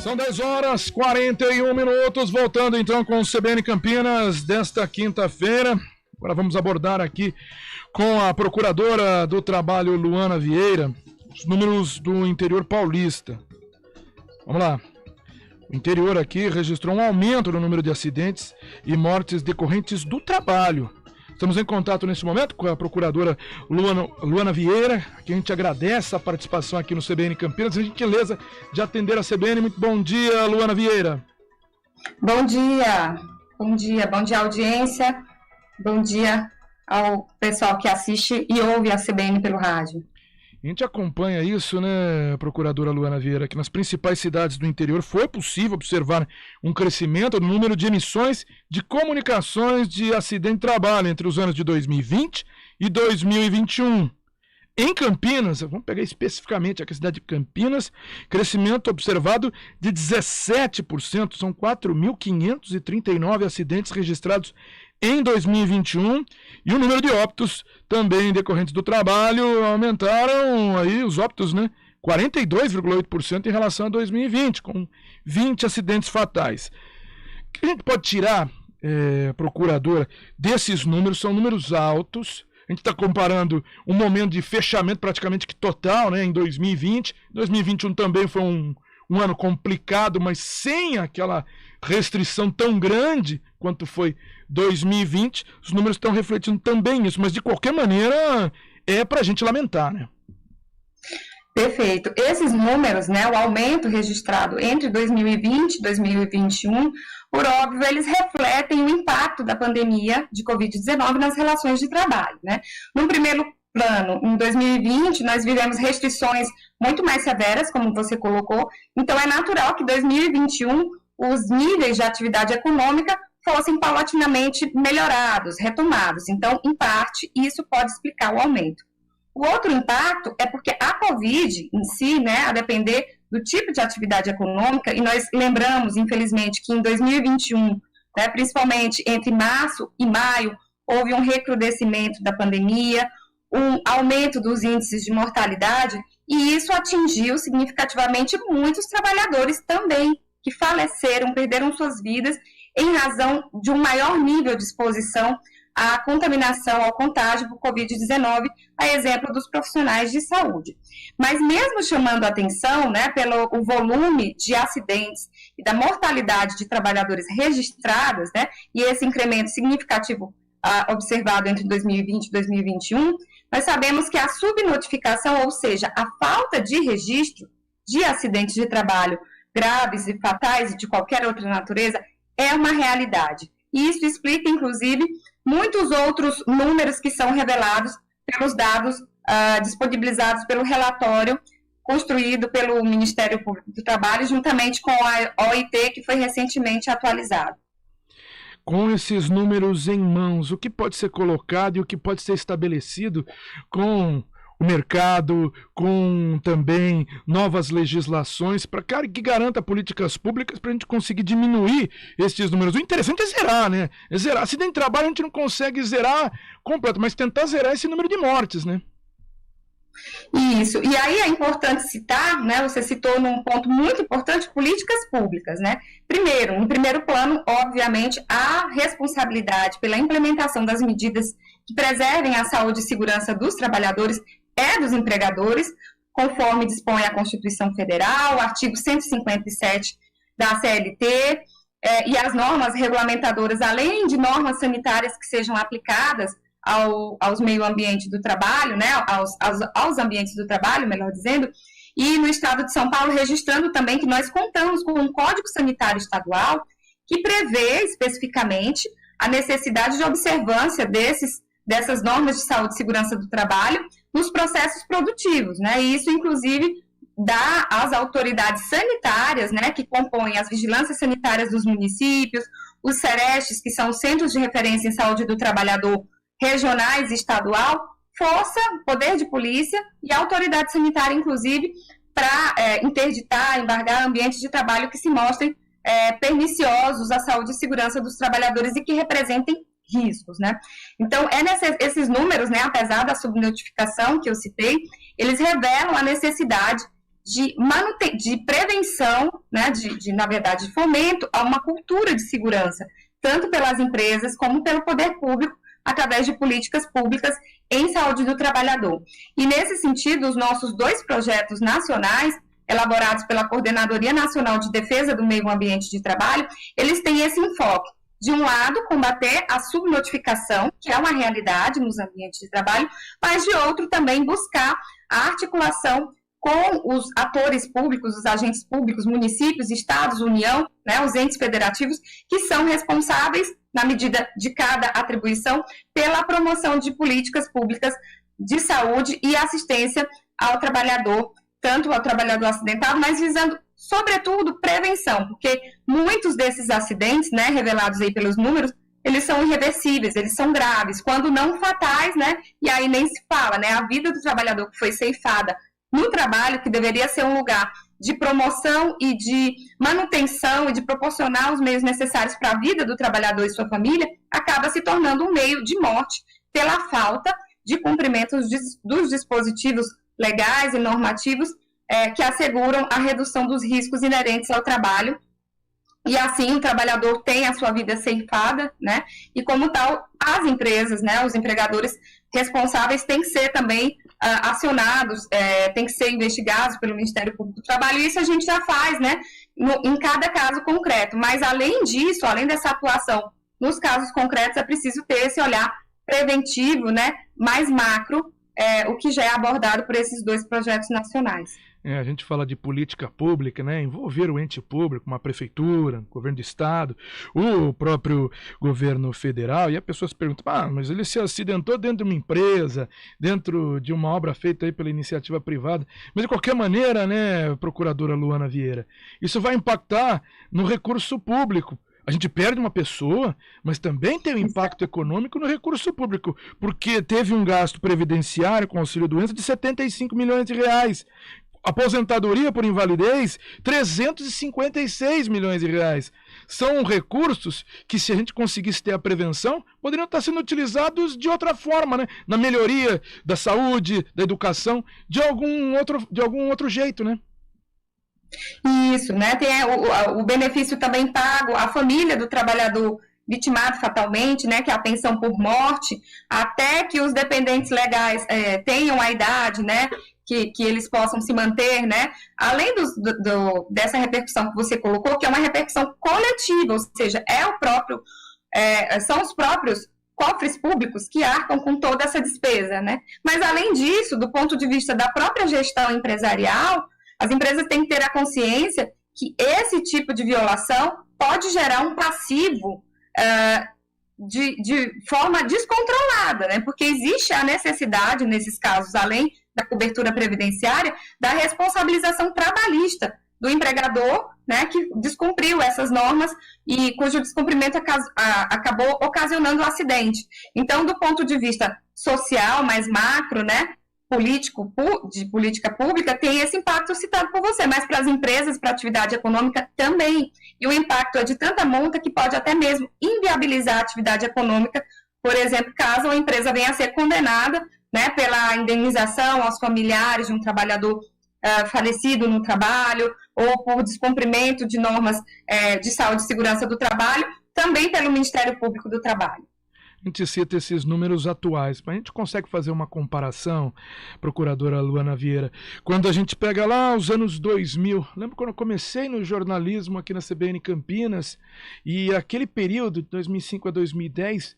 São 10h41, voltando então com o CBN Campinas desta quinta-feira. Agora vamos abordar aqui com a Procuradora do Trabalho, Luana Vieira, os números do interior paulista. Vamos lá. O interior aqui registrou um aumento no número de acidentes e mortes decorrentes do trabalho. Estamos em contato nesse momento com a Procuradora Luana Vieira, que a gente agradece a participação aqui no CBN Campinas, a gentileza de atender a CBN. Muito bom dia, Luana Vieira. Bom dia audiência, bom dia ao pessoal que assiste e ouve a CBN pelo rádio. A gente acompanha isso, né, Procuradora Luana Vieira, que nas principais cidades do interior foi possível observar um crescimento no número de emissões de comunicações de acidente de trabalho entre os anos de 2020 e 2021. Em Campinas, vamos pegar especificamente aqui a cidade de Campinas, crescimento observado de 17%, são 4.539 acidentes registrados em 2021, e o número de óbitos também decorrentes do trabalho aumentaram aí os óbitos, né? 42,8% em relação a 2020, com 20 acidentes fatais. O que a gente pode tirar, Procuradora, desses números? São números altos. A gente está comparando um momento de fechamento praticamente que total, né, em 2020. 2021 também foi um ano complicado, mas sem aquela restrição tão grande quanto foi 2020. Os números estão refletindo também isso, mas de qualquer maneira é para a gente lamentar, né? Perfeito. Esses números, né, o aumento registrado entre 2020 e 2021, por óbvio, eles refletem o impacto da pandemia de Covid-19 nas relações de trabalho, né? Num primeiro plano, em 2020, nós vivemos restrições muito mais severas, como você colocou, então é natural que em 2021 os níveis de atividade econômica fossem paulatinamente melhorados, retomados. Então, em parte, isso pode explicar o aumento. O outro impacto é porque a Covid em si, né, a depender do tipo de atividade econômica, e nós lembramos, infelizmente, que em 2021, né, principalmente entre março e maio, houve um recrudescimento da pandemia, um aumento dos índices de mortalidade, e isso atingiu significativamente muitos trabalhadores também, que faleceram, perderam suas vidas em razão de um maior nível de exposição à contaminação, ao contágio por Covid-19, a exemplo dos profissionais de saúde. Mas mesmo chamando a atenção, né, pelo o volume de acidentes e da mortalidade de trabalhadores registrados, né, e esse incremento significativo observado entre 2020 e 2021, nós sabemos que a subnotificação, ou seja, a falta de registro de acidentes de trabalho graves e fatais e de qualquer outra natureza é uma realidade. E isso explica, inclusive, muitos outros números que são revelados pelos dados disponibilizados pelo relatório construído pelo Ministério Público do Trabalho, juntamente com a OIT, que foi recentemente atualizado. Com esses números em mãos, o que pode ser colocado e o que pode ser estabelecido com o mercado, com também novas legislações para que garanta políticas públicas para a gente conseguir diminuir esses números? O interessante é zerar, né? É zerar. Se tem trabalho, a gente não consegue zerar completo, mas tentar zerar esse número de mortes, né? Isso. E aí é importante citar, né? Você citou num ponto muito importante, políticas públicas, né? Primeiro, em primeiro plano, obviamente, a responsabilidade pela implementação das medidas que preservem a saúde e segurança dos trabalhadores é dos empregadores, conforme dispõe a Constituição Federal, o artigo 157 da CLT, e as normas regulamentadoras, além de normas sanitárias que sejam aplicadas aos meio ambiente do trabalho, né, aos ambientes do trabalho, melhor dizendo, e no estado de São Paulo, registrando também que nós contamos com um Código Sanitário Estadual que prevê especificamente a necessidade de observância dessas normas de saúde e segurança do trabalho nos processos produtivos, né, e isso, inclusive, dá às autoridades sanitárias, né, que compõem as vigilâncias sanitárias dos municípios, os CERESTs, que são os Centros de Referência em Saúde do Trabalhador regionais e estadual, força, poder de polícia e autoridade sanitária, inclusive, para interditar, embargar ambientes de trabalho que se mostrem perniciosos à saúde e segurança dos trabalhadores e que representem riscos, né? Então, esses números, né, apesar da subnotificação que eu citei, eles revelam a necessidade de prevenção, né, na verdade, de fomento a uma cultura de segurança, tanto pelas empresas como pelo poder público, através de políticas públicas em saúde do trabalhador. E, nesse sentido, os nossos 2 projetos nacionais, elaborados pela Coordenadoria Nacional de Defesa do Meio Ambiente de Trabalho, eles têm esse enfoque. De um lado, combater a subnotificação, que é uma realidade nos ambientes de trabalho, mas, de outro, também buscar a articulação com os atores públicos, os agentes públicos, municípios, estados, União, né, os entes federativos, que são responsáveis, na medida de cada atribuição, pela promoção de políticas públicas de saúde e assistência ao trabalhador, tanto ao trabalhador acidentado, mas visando, sobretudo, prevenção, porque muitos desses acidentes, né, revelados aí pelos números, eles são irreversíveis, eles são graves, quando não fatais, né, e aí nem se fala, né, a vida do trabalhador que foi ceifada no trabalho, que deveria ser um lugar de promoção e de manutenção e de proporcionar os meios necessários para a vida do trabalhador e sua família, acaba se tornando um meio de morte pela falta de cumprimento dos dispositivos legais e normativos que asseguram a redução dos riscos inerentes ao trabalho. E assim o trabalhador tem a sua vida ceifada, né? E como tal, as empresas, né, os empregadores responsáveis têm que ser também acionados, têm que ser investigados pelo Ministério Público do Trabalho, e isso a gente já faz, né, em cada caso concreto. Mas, além disso, além dessa atuação nos casos concretos, é preciso ter esse olhar preventivo, né, mais macro, o que já é abordado por esses 2 projetos nacionais. A gente fala de política pública, né? Envolver o ente público, uma prefeitura, governo de estado, o próprio governo federal, e a pessoa se pergunta, mas ele se acidentou dentro de uma empresa, dentro de uma obra feita aí pela iniciativa privada, mas de qualquer maneira, né, procuradora Luana Vieira, isso vai impactar no recurso público. A gente perde uma pessoa, mas também tem um impacto econômico no recurso público, porque teve um gasto previdenciário com auxílio-doença de 75 milhões de reais. Aposentadoria por invalidez, 356 milhões de reais. São recursos que, se a gente conseguisse ter a prevenção, poderiam estar sendo utilizados de outra forma, né? Na melhoria da saúde, da educação, de algum outro jeito, né? Isso, né? Tem o benefício também pago à família do trabalhador vitimado fatalmente, né, que é a pensão por morte, até que os dependentes legais tenham a idade, né, que eles possam se manter, né, além dessa repercussão que você colocou, que é uma repercussão coletiva, ou seja, são os próprios cofres públicos que arcam com toda essa despesa, né, mas além disso, do ponto de vista da própria gestão empresarial, as empresas têm que ter a consciência que esse tipo de violação pode gerar um passivo de forma descontrolada, né? Porque existe a necessidade, nesses casos, além da cobertura previdenciária, da responsabilização trabalhista do empregador, né, que descumpriu essas normas e cujo descumprimento acabou ocasionando o acidente. Então, do ponto de vista social, mais macro, né, de política pública, tem esse impacto citado por você, mas para as empresas, para a atividade econômica também. E o impacto é de tanta monta que pode até mesmo inviabilizar a atividade econômica, por exemplo, caso a empresa venha a ser condenada, né, pela indenização aos familiares de um trabalhador falecido no trabalho, ou por descumprimento de normas de saúde e segurança do trabalho, também pelo Ministério Público do Trabalho. A gente cita esses números atuais, mas a gente consegue fazer uma comparação, procuradora Luana Vieira, quando a gente pega lá os anos 2000, lembro quando eu comecei no jornalismo aqui na CBN Campinas, e aquele período, de 2005 a 2010,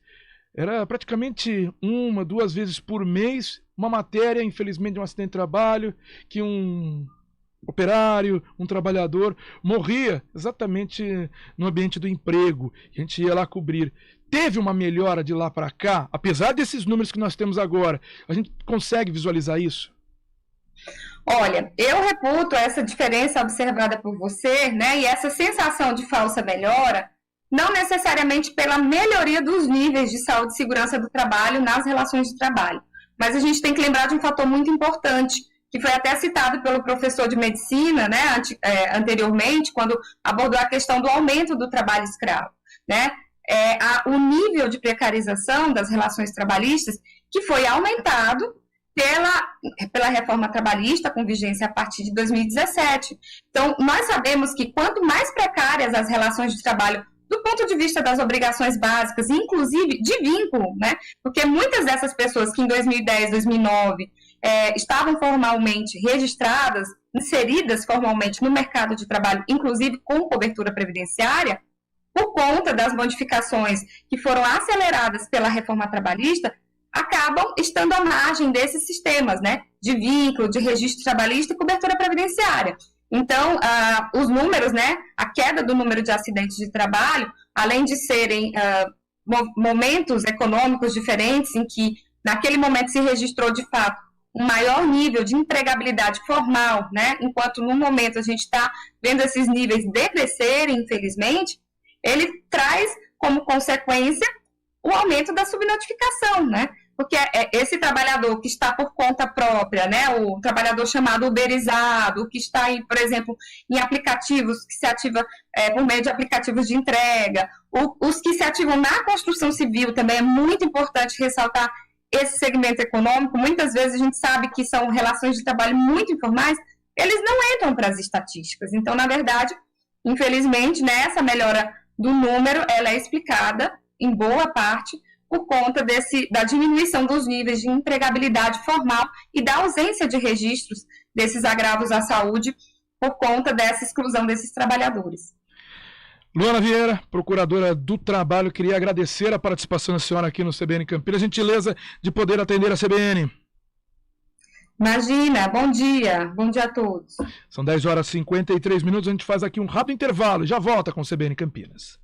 era praticamente 1, 2 vezes por mês, uma matéria, infelizmente, de um acidente de trabalho, que um operário, um trabalhador, morria exatamente no ambiente do emprego. A gente ia lá cobrir. Teve uma melhora de lá para cá? Apesar desses números que nós temos agora, a gente consegue visualizar isso? Olha, eu reputo essa diferença observada por você, né, e essa sensação de falsa melhora, não necessariamente pela melhoria dos níveis de saúde e segurança do trabalho nas relações de trabalho. Mas a gente tem que lembrar de um fator muito importante, que foi até citado pelo professor de medicina, né, anteriormente, quando abordou a questão do aumento do trabalho escravo, né? O nível de precarização das relações trabalhistas, que foi aumentado pela reforma trabalhista, com vigência a partir de 2017. Então, nós sabemos que quanto mais precárias as relações de trabalho, do ponto de vista das obrigações básicas, inclusive de vínculo, né? Porque muitas dessas pessoas que em 2010, 2009 estavam formalmente registradas, inseridas formalmente no mercado de trabalho, inclusive com cobertura previdenciária, por conta das modificações que foram aceleradas pela reforma trabalhista, acabam estando à margem desses sistemas, né, de vínculo, de registro trabalhista e cobertura previdenciária. Então, os números, né, a queda do número de acidentes de trabalho, além de serem momentos econômicos diferentes, em que naquele momento se registrou, de fato, um maior nível de empregabilidade formal, né, enquanto no momento a gente está vendo esses níveis decrescerem, infelizmente, ele traz como consequência o aumento da subnotificação, né? Porque esse trabalhador que está por conta própria, né, o trabalhador chamado uberizado, que está, por exemplo, em aplicativos, que se ativa por meio de aplicativos de entrega, os que se ativam na construção civil, também é muito importante ressaltar esse segmento econômico. Muitas vezes a gente sabe que são relações de trabalho muito informais, eles não entram para as estatísticas. Então, na verdade, infelizmente, né, essa melhora do número, ela é explicada, em boa parte, por conta da diminuição dos níveis de empregabilidade formal e da ausência de registros desses agravos à saúde por conta dessa exclusão desses trabalhadores. Luana Vieira, procuradora do Trabalho, queria agradecer a participação da senhora aqui no CBN Campinas, a gentileza de poder atender a CBN. Imagina, bom dia a todos. São 10 horas e 53 minutos, a gente faz aqui um rápido intervalo e já volta com o CBN Campinas.